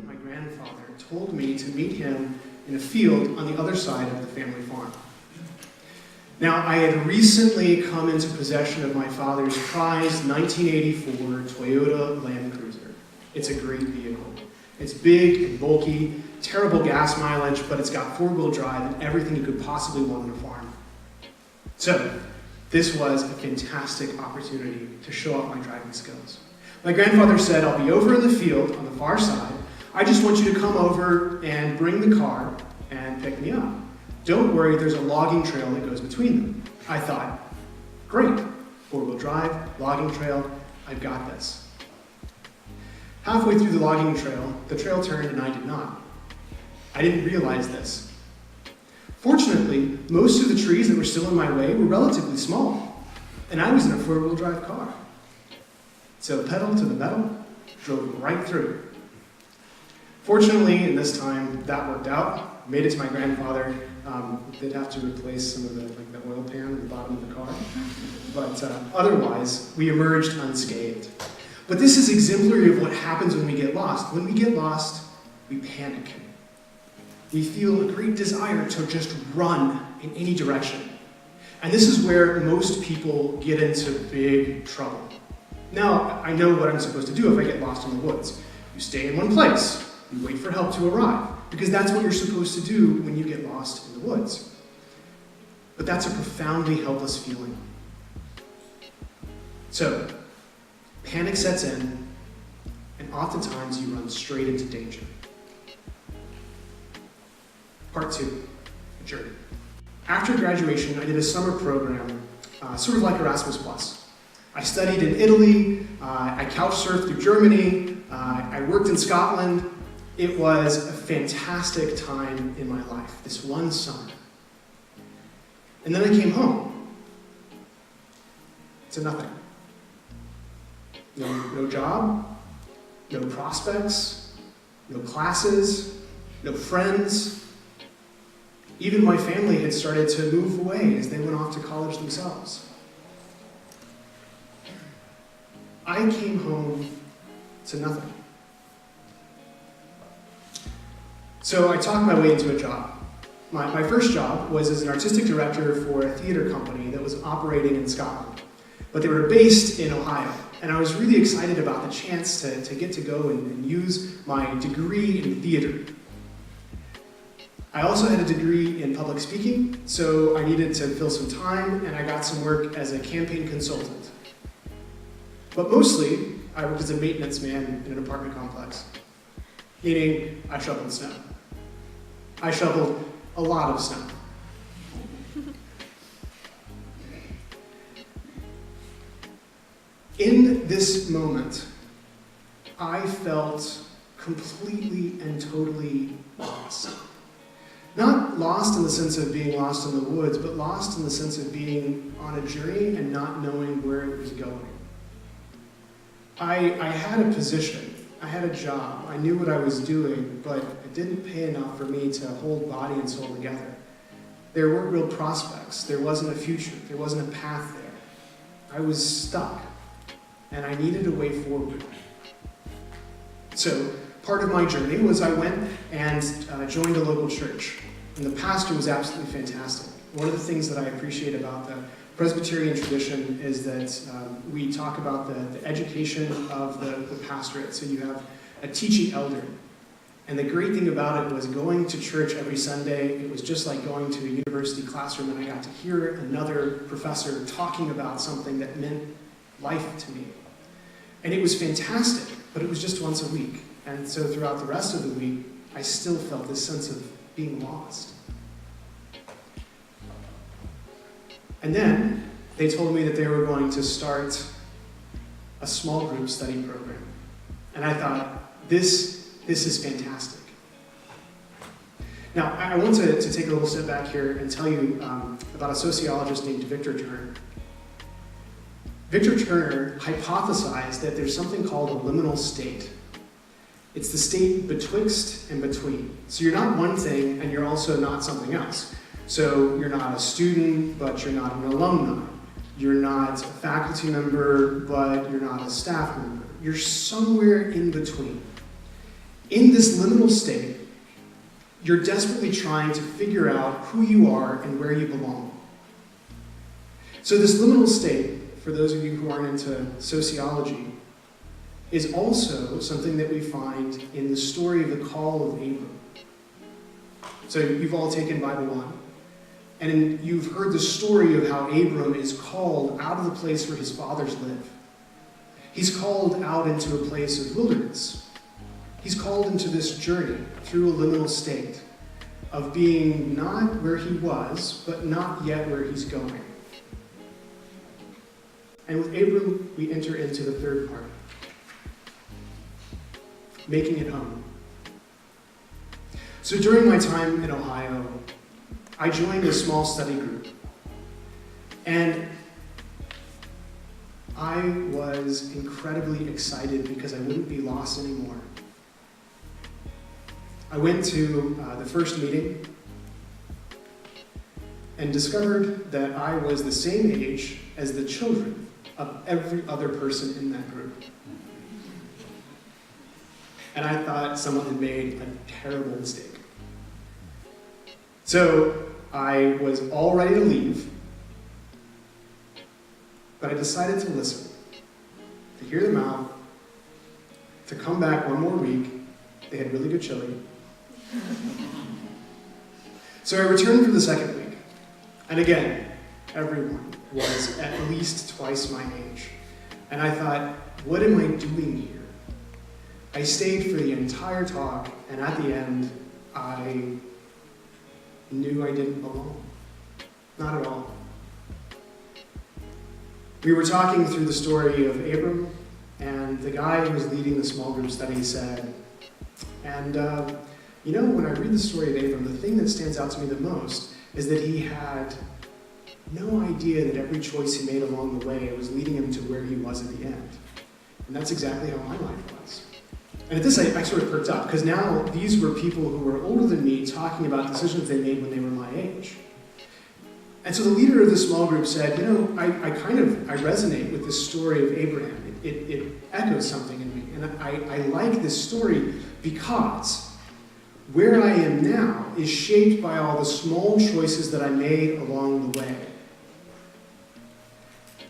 My grandfather told me to meet him in a field on the other side of the family farm. Now, I had recently come into possession of my father's prized 1984 Toyota Land Cruiser. It's a great vehicle. It's big and bulky, terrible gas mileage, but it's got four-wheel drive and everything you could possibly want on a farm. So, this was a fantastic opportunity to show off my driving skills. My grandfather said, "I'll be over in the field on the far side. I just want you to come over and bring the car and pick me up. Don't worry, there's a logging trail that goes between them." I thought, great, four-wheel drive, logging trail, I've got this. Halfway through the logging trail, the trail turned and I did not. I didn't realize this. Fortunately, most of the trees that were still in my way were relatively small, and I was in a four-wheel drive car. So pedal to the metal, drove right through. Fortunately, in this time, that worked out. Made it to my grandfather. Did have to replace some of the oil pan in the bottom of the car. But otherwise, we emerged unscathed. But this is exemplary of what happens when we get lost. When we get lost, we panic. We feel a great desire to just run in any direction. And this is where most people get into big trouble. Now, I know what I'm supposed to do if I get lost in the woods. You stay in one place. You wait for help to arrive, because that's what you're supposed to do when you get lost in the woods. But that's a profoundly helpless feeling. So, panic sets in, and oftentimes you run straight into danger. Part 2, a journey. After graduation, I did a summer program, sort of like Erasmus+. I studied in Italy, I couch surfed through Germany, I worked in Scotland. It was a fantastic time in my life, this one summer. And then I came home to nothing. No job, no prospects, no classes, no friends. Even my family had started to move away as they went off to college themselves. I came home to nothing. So I talked my way into a job. My first job was as an artistic director for a theater company that was operating in Scotland. But they were based in Ohio. And I was really excited about the chance to get to go and use my degree in theater. I also had a degree in public speaking, so I needed to fill some time, and I got some work as a campaign consultant. But mostly, I worked as a maintenance man in an apartment complex, meaning I shoveled snow. I shoveled a lot of snow. In this moment, I felt completely and totally lost. Not lost in the sense of being lost in the woods, but lost in the sense of being on a journey and not knowing where it was going. I had a position. I had a job. I knew what I was doing, but it didn't pay enough for me to hold body and soul together. There weren't real prospects. There wasn't a future. There wasn't a path there. I was stuck, and I needed a way forward. So part of my journey was I went and joined a local church, and the pastor was absolutely fantastic. One of the things that I appreciate about the Presbyterian tradition is that we talk about the education of the pastorate. So you have a teaching elder. And the great thing about it was going to church every Sunday, it was just like going to a university classroom, and I got to hear another professor talking about something that meant life to me. And it was fantastic, but it was just once a week. And so throughout the rest of the week, I still felt this sense of being lost. And then they told me that they were going to start a small group study program. And I thought, this is fantastic. Now, I want to take a little step back here and tell you about a sociologist named Victor Turner. Victor Turner hypothesized that there's something called a liminal state. It's the state betwixt and between. So you're not one thing, and you're also not something else. So you're not a student, but you're not an alumni. You're not a faculty member, but you're not a staff member. You're somewhere in between. In this liminal state, you're desperately trying to figure out who you are and where you belong. So this liminal state, for those of you who aren't into sociology, is also something that we find in the story of the call of Abram. So you've all taken Bible 1, and you've heard the story of how Abram is called out of the place where his fathers live. He's called out into a place of wilderness. He's called into this journey through a liminal state of being not where he was, but not yet where he's going. And with Abram, we enter into the third part, making it home. So during my time in Ohio, I joined a small study group, and I was incredibly excited because I wouldn't be lost anymore. I went to the first meeting and discovered that I was the same age as the children of every other person in that group. And I thought someone had made a terrible mistake. So I was all ready to leave, but I decided to listen, to hear them out, to come back one more week. They had really good chili. So I returned for the second week, and again, everyone was at least twice my age. And I thought, what am I doing here? I stayed for the entire talk, and at the end, I knew I didn't belong. Not at all. We were talking through the story of Abram, and the guy who was leading the small group study said, when I read the story of Abram, the thing that stands out to me the most is that he had no idea that every choice he made along the way was leading him to where he was at the end. And that's exactly how my life was. And at this, I sort of perked up, because now these were people who were older than me talking about decisions they made when they were my age. And so the leader of the small group said, I resonate with this story of Abraham. It echoes something in me. And I like this story because where I am now is shaped by all the small choices that I made along the way.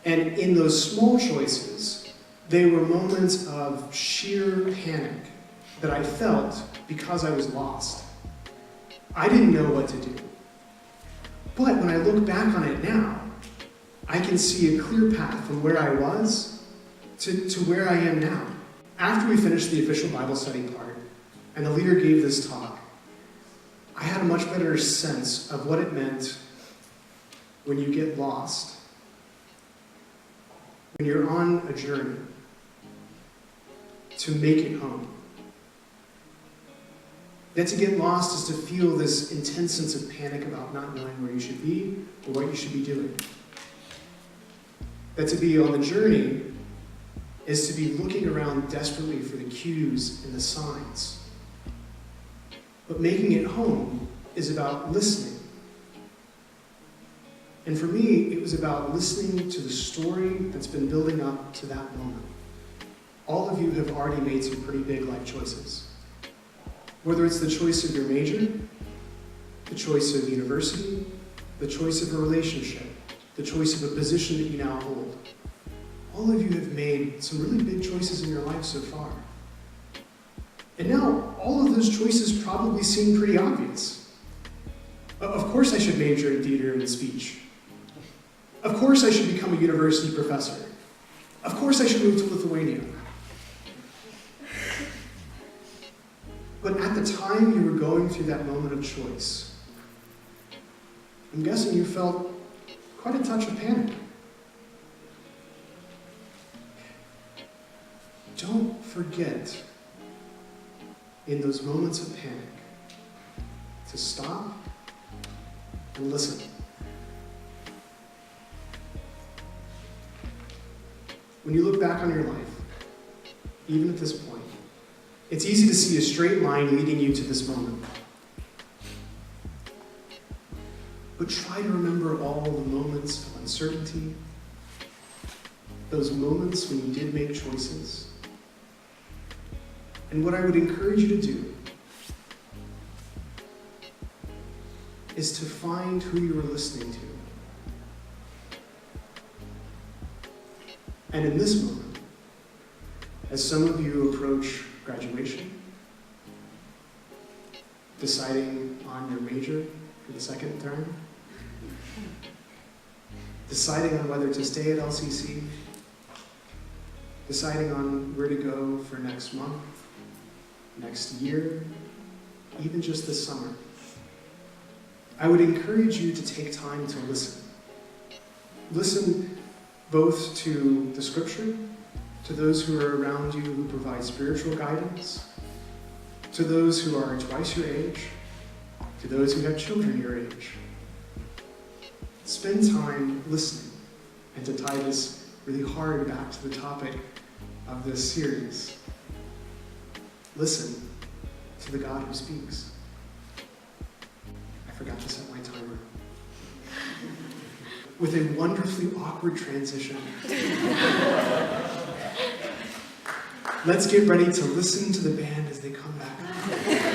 And in those small choices, they were moments of sheer panic that I felt because I was lost. I didn't know what to do. But when I look back on it now, I can see a clear path from where I was to where I am now. After we finished the official Bible study part, and the leader gave this talk, I had a much better sense of what it meant when you get lost, when you're on a journey to make it home. That to get lost is to feel this intense sense of panic about not knowing where you should be or what you should be doing. That to be on the journey is to be looking around desperately for the cues and the signs. But making it home is about listening. And for me, it was about listening to the story that's been building up to that moment. All of you have already made some pretty big life choices. Whether it's the choice of your major, the choice of university, the choice of a relationship, the choice of a position that you now hold. All of you have made some really big choices in your life so far. And now, all of those choices probably seem pretty obvious. Of course I should major in theater and speech. Of course I should become a university professor. Of course I should move to Lithuania. But at the time you were going through that moment of choice, I'm guessing you felt quite a touch of panic. Don't forget, in those moments of panic, to stop and listen. When you look back on your life, even at this point, it's easy to see a straight line leading you to this moment. But try to remember all the moments of uncertainty, those moments when you did make choices. And what I would encourage you to do is to find who you are listening to. And in this moment, as some of you approach graduation, deciding on your major for the second term, deciding on whether to stay at LCC, deciding on where to go for next month, next year, even just this summer, I would encourage you to take time to listen. Listen both to the Scripture, to those who are around you who provide spiritual guidance, to those who are twice your age, to those who have children your age. Spend time listening, and to tie this really hard back to the topic of this series. Listen to the God who speaks. I forgot to set my timer. With a wonderfully awkward transition, let's get ready to listen to the band as they come back up.